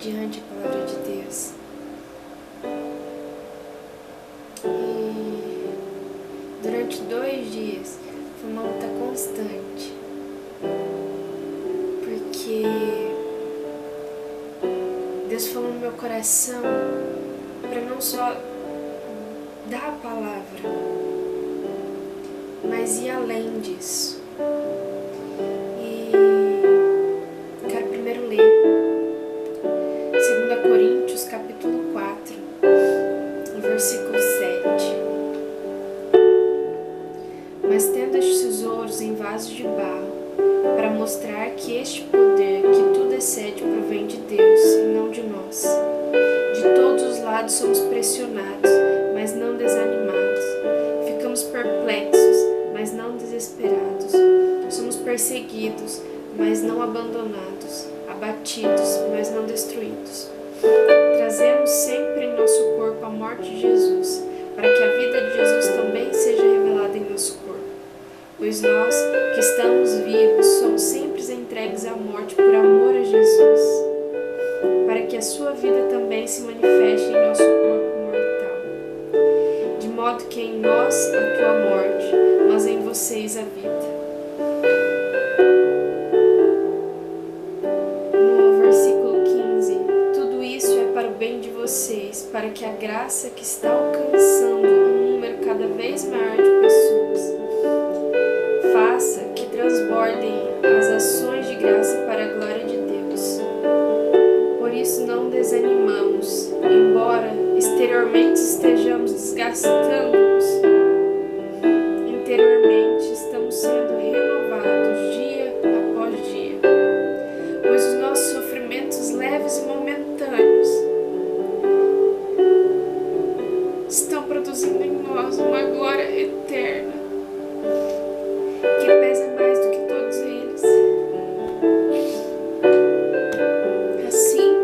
diante da palavra de Deus. E durante 2 dias foi uma luta constante, porque Deus falou no meu coração para não só dar a palavra, mas ir além disso. E quero primeiro ler 2 Coríntios capítulo 4, versículo 7. Mas tendo estes tesouros em vasos de barro, para mostrar que este poder que tudo excede provém de Deus e não de nós. De todos os lados somos pressionados, mas não desanimados. Ficamos perplexos, mas não desesperados. Somos perseguidos, mas não abandonados. Abatidos, mas não destruídos. Trazemos sempre em nosso corpo a morte de Jesus, para que a vida de Jesus também seja revelada em nosso corpo. Pois nós, que estamos vivos, somos sempre entregues à morte por amor a Jesus, para que a sua vida também se manifeste em nosso corpo mortal. De modo que em nós a tua morte, mas em vocês a vida. No versículo 15, tudo isso é para o bem de vocês, para que a graça que está alcançando um número cada vez maior de pessoas faça que transbordem as ações de graça para a glória de Deus. Por isso não desanimamos, embora exteriormente estejamos desgastando-nos. Interiormente estamos sendo renovados dia após dia, pois os nossos sofrimentos leves e momentâneos estão produzindo em nós uma glória eterna, que pesa mais do que todos eles. Assim,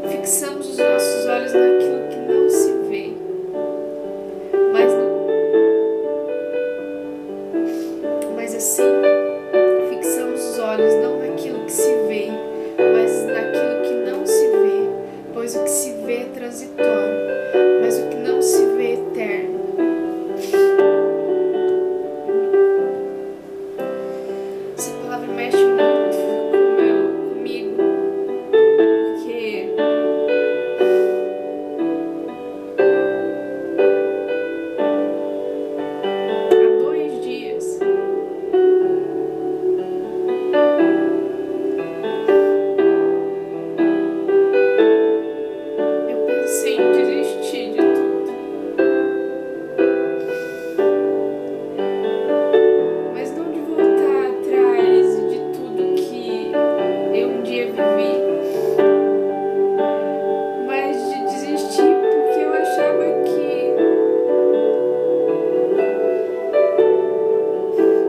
fixamos os nossos olhos naquilo que não se vê, mas assim, fixamos os olhos não naquilo que se vê, mas naquilo que não se vê, pois o que se vê é transitório, mas o que não se vê é eterno. Essa palavra mexe muito comigo, porque há 2 dias eu pensei em desistir de tudo, mas não de voltar atrás de tudo que eu um dia vivi, mas de desistir porque eu achava que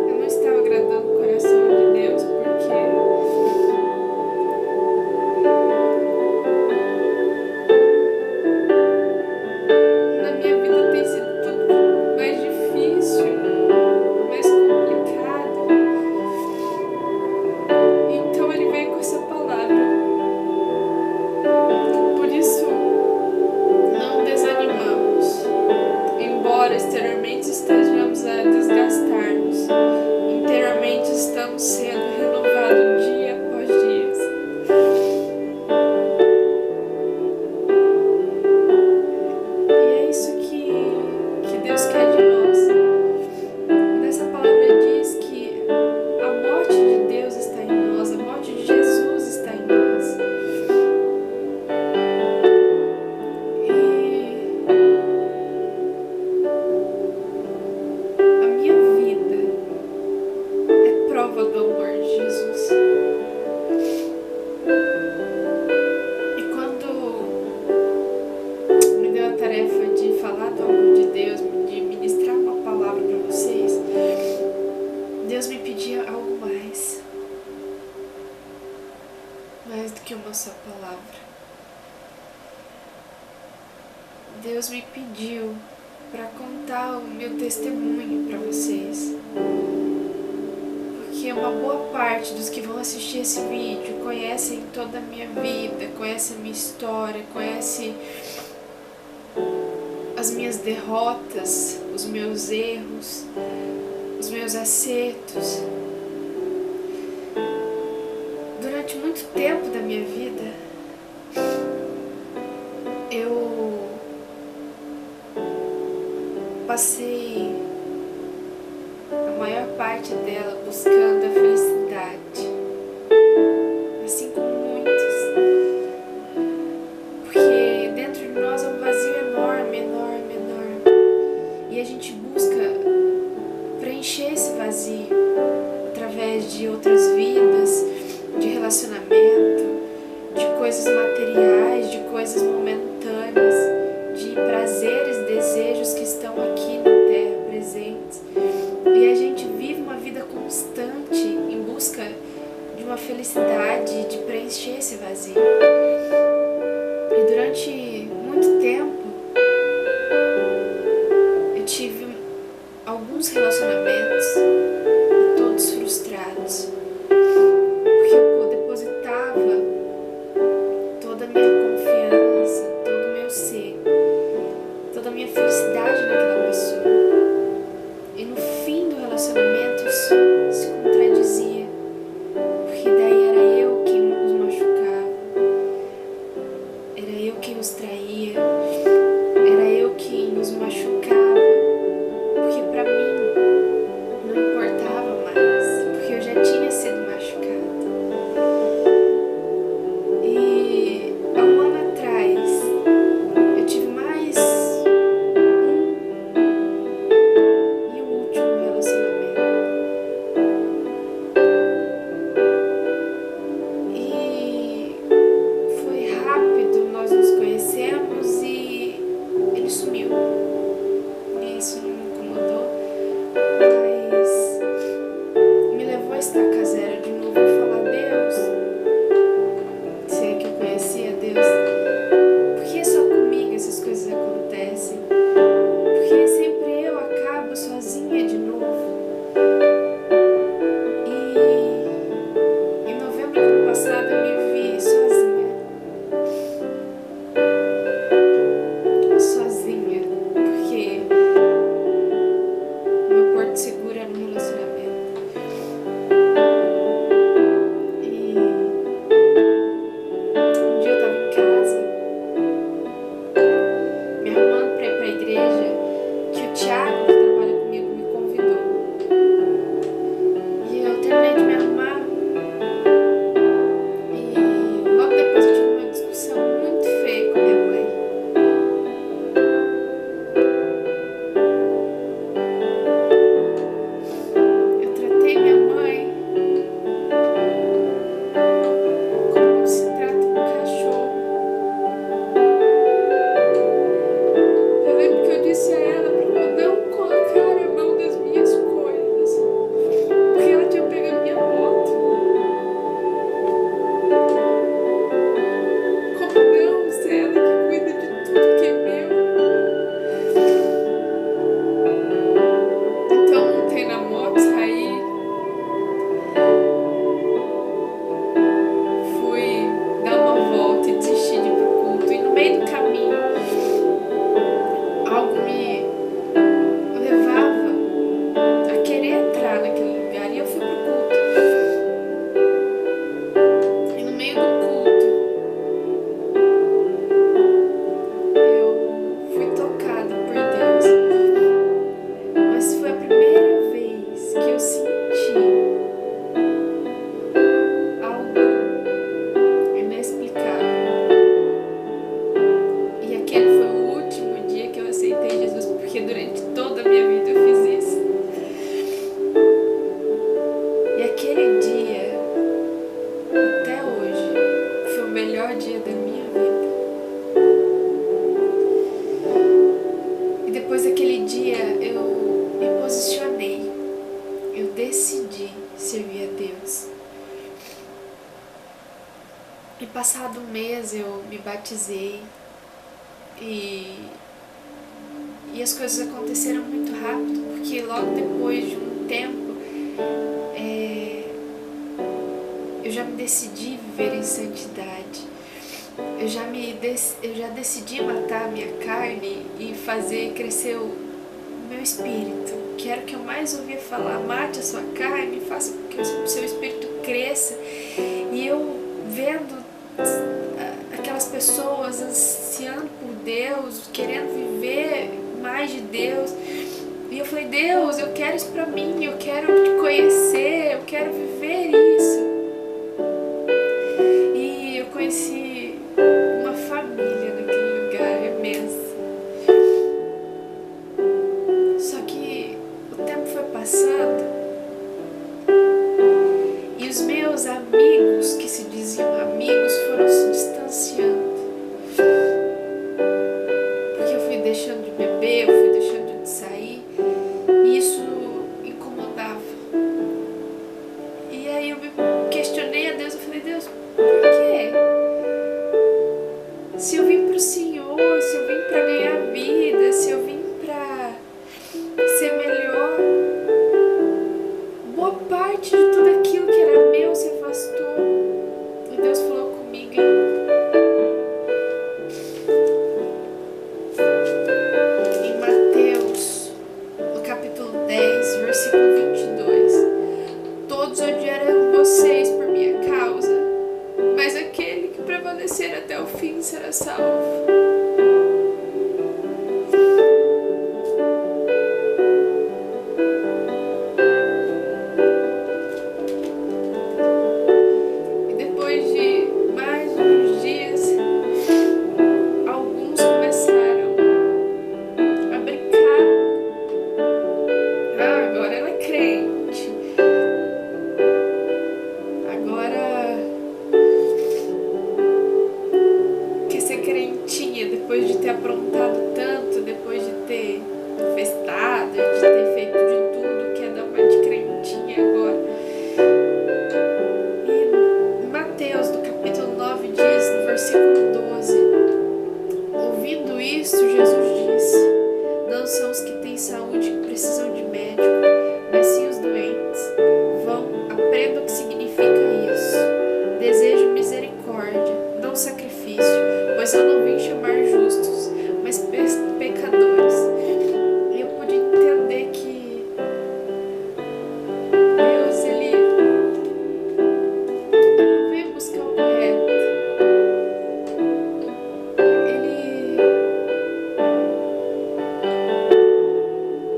eu não estava agradando o coração de Deus, porque na minha vida tem sido tudo mais difícil, mais complicado. Então ele veio com essa palavra. Por isso, não desanimamos, embora exteriormente estejamos a desgastar-nos. Interiormente estamos sendo renovados dia após dia. E é isso que Deus quer de nós. Nessa palavra diz que a morte de Deus está em nós, a morte de Jesus está em nós. E a minha vida é prova do amor de Jesus. E quando me deu a tarefa de falar do amor de Deus, de ministrar uma palavra para vocês, Deus me pedia algo mais do que uma só palavra. Deus me pediu para contar o meu testemunho para vocês, porque uma boa parte dos que vão assistir esse vídeo conhecem toda a minha vida, conhecem a minha história, conhecem as minhas derrotas, os meus erros, os meus acertos. Durante muito tempo da minha vida, eu passei a maior parte dela buscando a felicidade, assim como muitos, porque dentro de nós é um vazio enorme, enorme, enorme, e a gente busca preencher esse vazio através de outras vidas, de relacionamento, de coisas materiais, de coisas momentâneas, de prazeres, desejos que estão aqui na Terra presentes. E a gente vive uma vida constante em busca de uma felicidade, de preencher esse vazio. E durante muito tempo eu tive alguns relacionamentos, todos frustrados, porque eu depositava toda a minha confiança, todo o meu ser, toda a minha felicidade naquela pessoa. E no fim do relacionamento isso se contradizia, porque daí era eu quem os machucava, era eu quem os traía, era eu quem os machucava, porque pra mim não importava mais, porque eu já tinha sido machucada. E há um ano atrás eu tive mais e o último relacionamento. E foi rápido, nós nos conhecemos e ele sumiu. E isso não me incomodou, mas me levou a estaca zero de novo e falar: Deus, se é que eu conhecia Deus, por que só comigo essas coisas acontecem? Porque sempre eu acabo sozinha de novo. E em novembro do ano passado eu me vi sozinha. Sozinha, porque meu porto seguro era um relacionamento. E um dia eu tava em casa, me arrumando pra ir pra igreja, que o Thiago, que trabalha comigo, me convidou. E eu terminei de me arrumar e logo depois eu tive uma discussão muito feia com a minha mãe. Eu tratei minha mãe como se trata um cachorro. Eu lembro que eu disse a ela pra ela não colocar a mão nas minhas coisas, porque ela tinha pegado minha moto. Como não, se é ela que cuida de tudo que é meu? Então eu montei na moto, saí, fui dar uma volta e desisti de ir pro culto. E no meio do caminho, algo me levava a querer entrar naquele lugar e eu fui pro culto. E no meio do culto, eu fui tocada por Deus. Mas foi a primeira vez que eu senti algo inexplicável. E aquele foi o último dia que eu aceitei Jesus, porque durante toda a minha vida eu fiz isso. E aquele dia, até hoje, foi o melhor dia da minha vida. E depois daquele dia eu me posicionei, eu decidi servir a Deus. E passado um mês eu me batizei e as coisas aconteceram muito rápido, porque logo depois de um tempo eu já me decidi viver em santidade. Eu já decidi matar a minha carne e fazer crescer o meu espírito. Que era o que eu mais ouvia falar: mate a sua carne, faça com que o seu espírito cresça. E eu vendo aquelas pessoas ansiando por Deus, querendo viver mais de Deus, e eu falei: Deus, eu quero isso pra mim, eu quero te conhecer, eu quero viver isso. E eu conheci uma família naquele lugar imenso. Só que o tempo foi passando e os meus amigos, que se diziam amigos, foram se distanciando. Porque eu fui deixando de beber, eu fui deixando de sair, e isso incomodava. E aí eu me questionei a Deus, eu falei: Deus, por quê? Se eu vim pro Senhor, se eu vim pra ganhar vida, se eu vim pra ser melhor, boa parte de tudo aquilo que era meu se afastou. E Deus falou comigo em Mateus, no capítulo 10, versículo 22. Todos odiarão vocês por minha causa, mas aquele que prevalecer até o fim será salvo. Depois de ter aprontado tanto, depois de ter festado, de ter feito de tudo, quer dar uma de crentinha agora. E Mateus, no capítulo 9, diz, no versículo 12: ouvindo isso, Jesus disse: não são os que têm saúde que precisam de médico, mas sim os doentes. Vão, aprendam o que significa isso. Desejo misericórdia, não sacrifício, pois eu não vim chamar justos, mas pecadores. E eu pude entender que Deus, Ele não veio buscar o correto.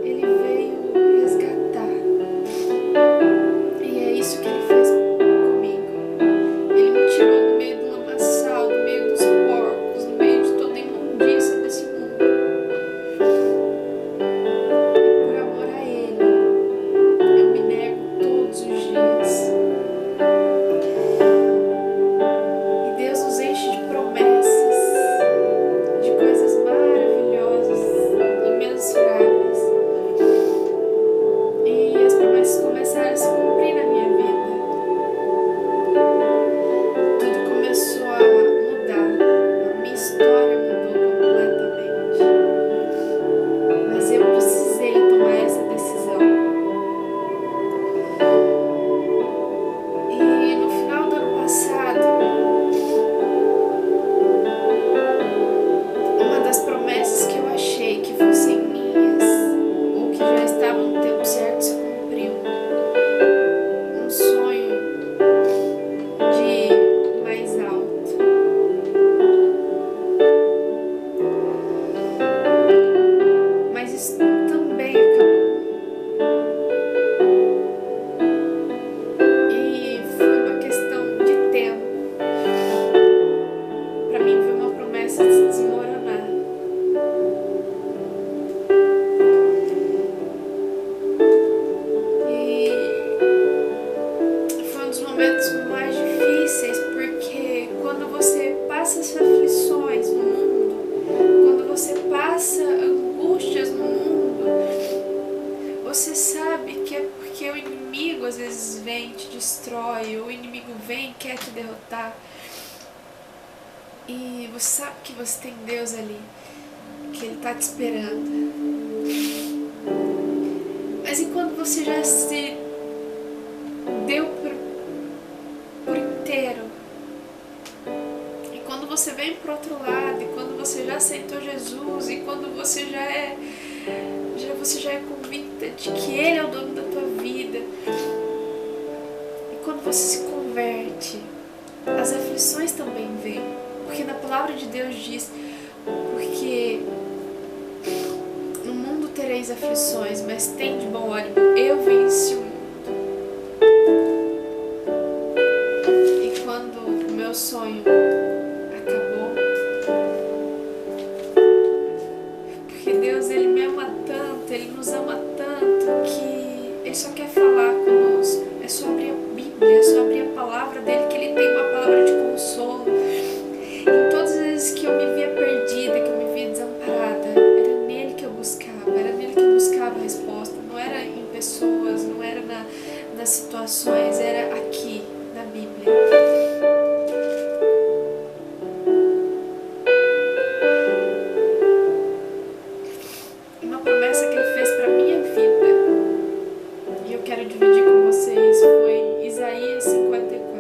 Ele veio resgatar. E é isso que Ele fez comigo. Ele me tirou do meio do lamaçal, do meio dos porcos, no meio de toda a imundícia desse mundo. E por amor a Ele, eu me nego todos os dias. E Deus nos enche de promessas, de coisas maravilhosas, imensuráveis. E as promessas começaram a se cumprir na minha vida. Tudo começou a mudar, a minha história mudou completamente. Mas eu precisei tomar essa decisão. E no final do ano passado, uma das promessas que eu achei que fossem minhas, ou que já estavam no tempo certo, se cumpriu. Um sonho de mais alto. Mas isso também acabou. E foi uma questão de tempo para mim ver uma promessa se desmoronar. E foi um dos momentos mais difíceis, porque quando você passa essas aflições no mundo, quando você passa angústias no mundo, você sabe que é porque o inimigo às vezes vem e te destrói, ou o inimigo vem e quer te derrotar. E você sabe que você tem Deus ali, que Ele está te esperando. Mas e quando você já se deu por vem pro outro lado, e quando você já aceitou Jesus, e quando você já é convicta de que Ele é o dono da tua vida, e quando você se converte, as aflições também vêm, porque na palavra de Deus diz, porque no mundo tereis aflições, mas tem de bom ânimo, eu venci o mundo. E quando o meu sonho acabou, porque Deus, Ele me ama tanto, Ele nos ama tanto, que Ele só quer falar conosco. É só abrir a Bíblia, é só abrir a palavra dEle, que Ele tem uma palavra de consolo. Em todas as vezes que eu me via perdida, que eu me via desamparada, era nele que eu buscava a resposta. Não era em pessoas, não era nas situações, era aqui, na Bíblia. Uma promessa que Ele fez para minha vida, e eu quero dividir com vocês, foi Isaías 54.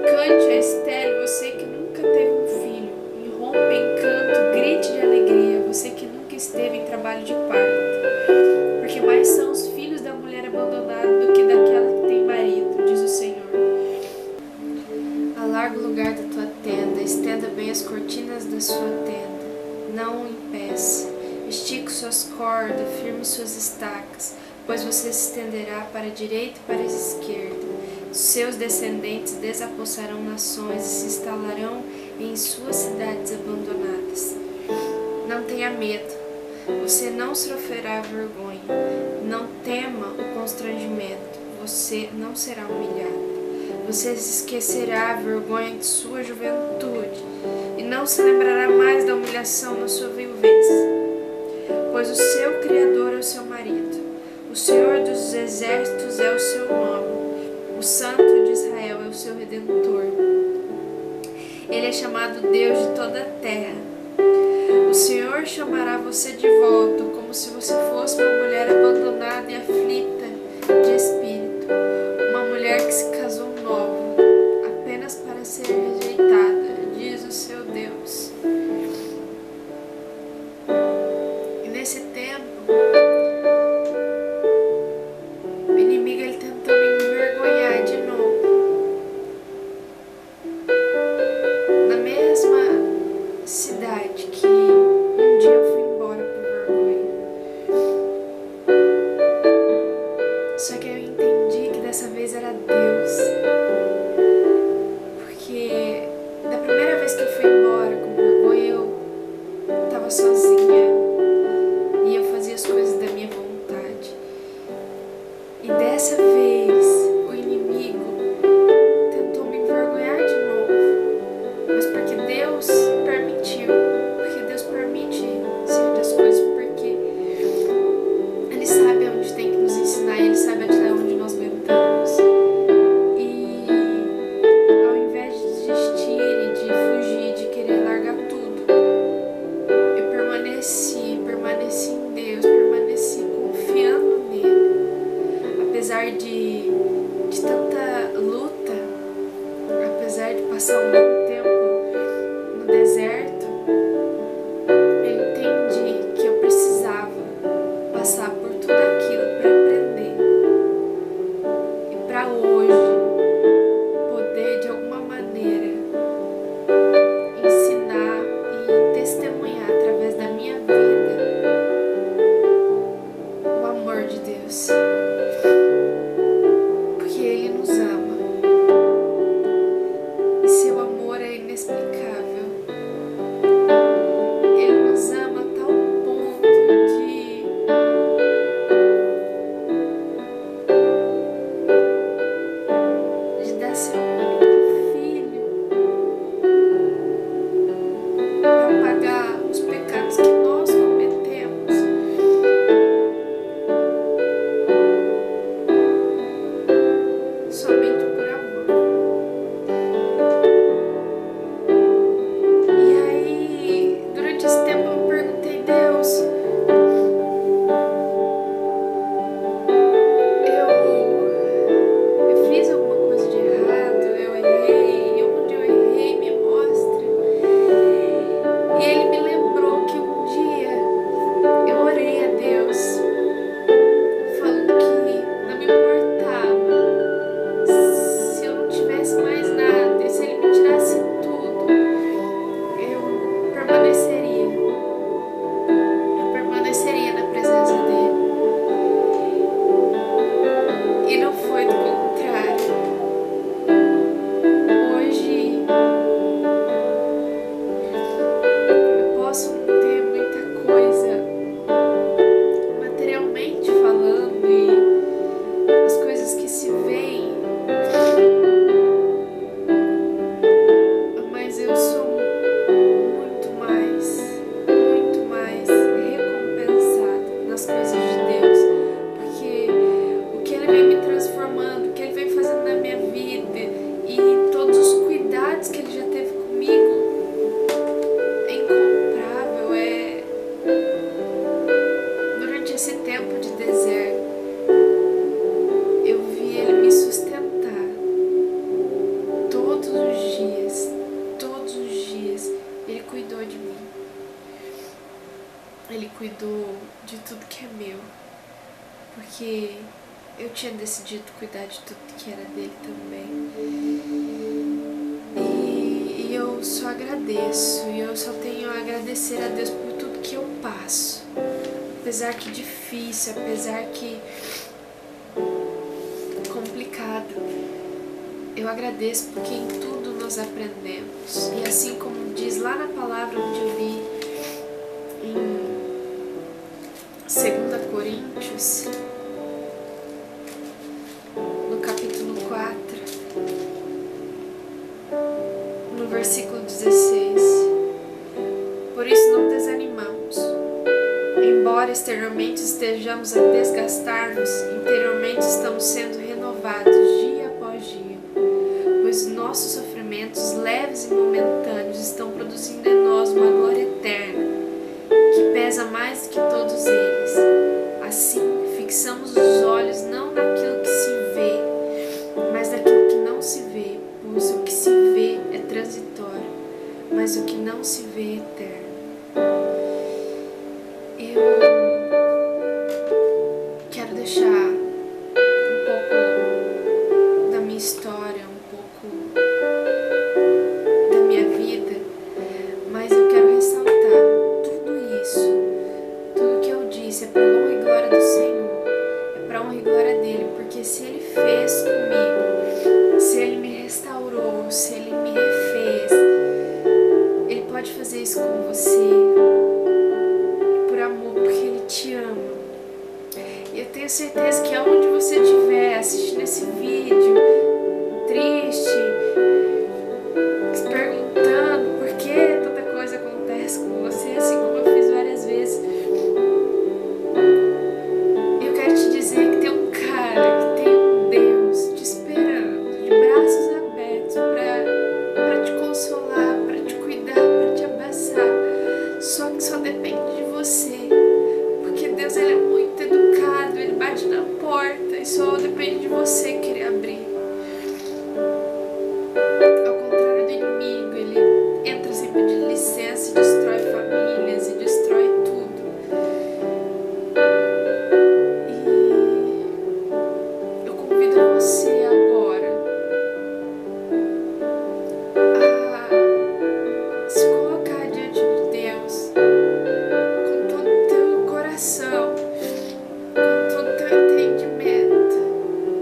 Cante a estéril, você que nunca teve um filho, irrompa em canto, grite de alegria, você que nunca esteve em trabalho de parto, porque mais são os filhos da mulher abandonada do que daquela que tem marido, diz o Senhor. Alarga o lugar da tua tenda, estenda bem as cortinas da sua tenda, não o impeça, estique suas cordas, firme suas estacas, pois você se estenderá para a direita e para a esquerda. Seus descendentes desapossarão nações e se instalarão em suas cidades abandonadas. Não tenha medo, você não sofrerá vergonha. Não tema o constrangimento, você não será humilhado. Você se esquecerá a vergonha de sua juventude e não se lembrará mais da humilhação na sua viuvez. Pois o seu Criador é o seu marido, o Senhor dos exércitos é o seu nome. O Santo de Israel é o seu Redentor. Ele é chamado Deus de toda a terra. O Senhor chamará você de volta, como se você fosse uma mulher abandonada e aflita de espírito. Uma mulher que se casou nova, apenas para ser rejeitada, diz o seu Deus. E nesse tempo, o inimigo ele tentou me envergonhar de novo. Na mesma cidade que um dia eu fui embora por vergonha. Só que eu entendi que dessa vez era Deus. Porque da primeira vez que eu fui embora com vergonha, eu estava sozinha e eu fazia as coisas da minha vontade. E dessa vez, o inimigo tentou me envergonhar de novo. Mas porque Deus permitiu. Porque Deus permite certas coisas. Porque Ele sabe onde tem que nos ensinar. Ele sabe até onde nós aguentamos. E ao invés de desistir e de fugir, de querer largar tudo, eu permaneci em Deus, permaneci confiando nele. Apesar de tanta luta, apesar de passar um bom tempo no deserto, eu entendi que eu precisava passar por tudo aquilo para aprender. E para hoje, poder de alguma maneira ensinar e testemunhar através da minha vida o amor de Deus. Porque Ele nos ama. E seu amor é inexplicável. Ele nos ama a tal ponto de dar seu único filho para pagar os pecados que nós cometemos. eu tinha decidido cuidar de tudo que era dele também. E eu só agradeço, e eu só tenho a agradecer a Deus por tudo que eu passo. Apesar que difícil, apesar que complicado, eu agradeço porque em tudo nós aprendemos. E assim como diz lá na palavra onde eu li em 2 Coríntios, no capítulo 4, no versículo 16: por isso não desanimamos. Embora exteriormente estejamos a desgastar-nos, interiormente estamos sendo renovados dia após dia, pois nossos sofrimentos leves e momentâneos estão produzindo em nós uma glória eterna, que pesa mais do que todos eles. Assim, fixamos os olhos não naquilo que se vê, mas naquilo que não se vê, pois o que se vê é transitório, mas o que não se vê é eterno. Eu quero deixar um pouco da minha história, um pouco da minha vida, mas eu quero ressaltar tudo isso, tudo que eu disse é para honra e glória do Senhor, é para honra e glória dele, porque se ele fez comigo, se ele me restaurou, se ele me refez, ele pode fazer isso com você. Te ama. E eu tenho certeza que aonde você estiver assistindo esse vídeo, triste, se perguntando por que tanta coisa acontece com você, assim como eu fiz várias vezes, eu quero te dizer que tem um cara, que tem um Deus te esperando, de braços abertos, para te consolar, para te cuidar, para te abraçar. Só que só depende de você. Deus, ele é muito educado, ele bate na porta e só depende de você querer abrir. Ao contrário do inimigo, ele entra sem pedir licença e destrói famílias e destrói tudo. E eu convido você agora a se colocar diante de Deus com todo o teu coração, com todo o teu entendimento,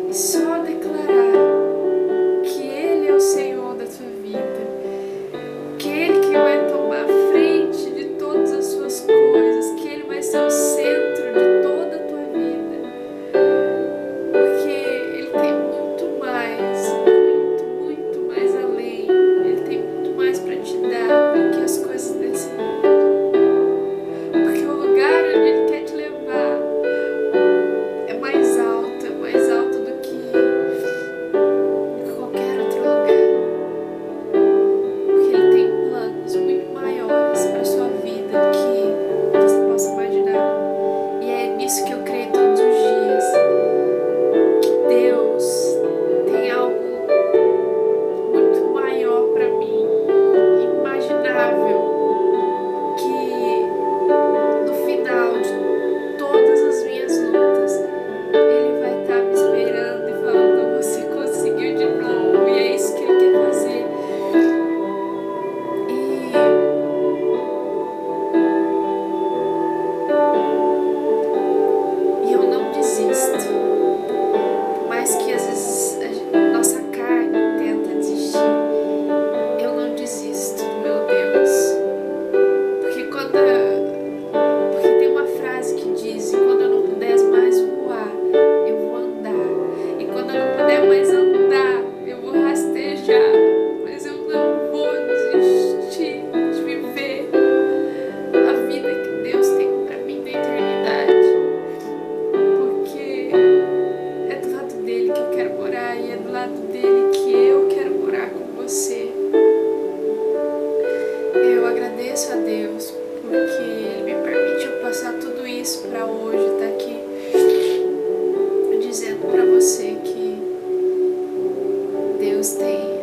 e só declarar que Ele é o Senhor da tua vida, que Ele que vai tomar frente de todas as suas coisas, que Ele vai ser o centro de toda a tua vida, porque Ele tem muito mais, muito mais além, Ele tem muito mais para te dar do que as coisas desse mundo. Porque o lugar onde Ele quer te levar é mais alto do que qualquer outro lugar. Porque Ele tem planos muito maiores para a sua vida do que você possa imaginar. E é nisso que eu creio todos os dias, que Deus tem algo muito maior para mim, imaginável, que no final de todas as minhas lutas, Ele vai estar me esperando e falando: você conseguiu de novo. E é isso que Ele quer fazer. E eu não desisto. Por mais que às vezes a nossa carne tenta desistir, eu não desisto do meu Deus. Porque tem uma frase que diz: e quando eu não puder mais voar, eu vou andar. E quando eu não puder mais andar, eu vou rastejar. Mas eu não vou desistir de viver a vida que Deus tem pra mim na eternidade. Porque é do lado dele que eu quero morar, e é do lado dele que eu quero morar com você. Eu agradeço a Deus porque Ele me permitiu passar tudo isso para hoje, estar aqui dizendo para você que Deus tem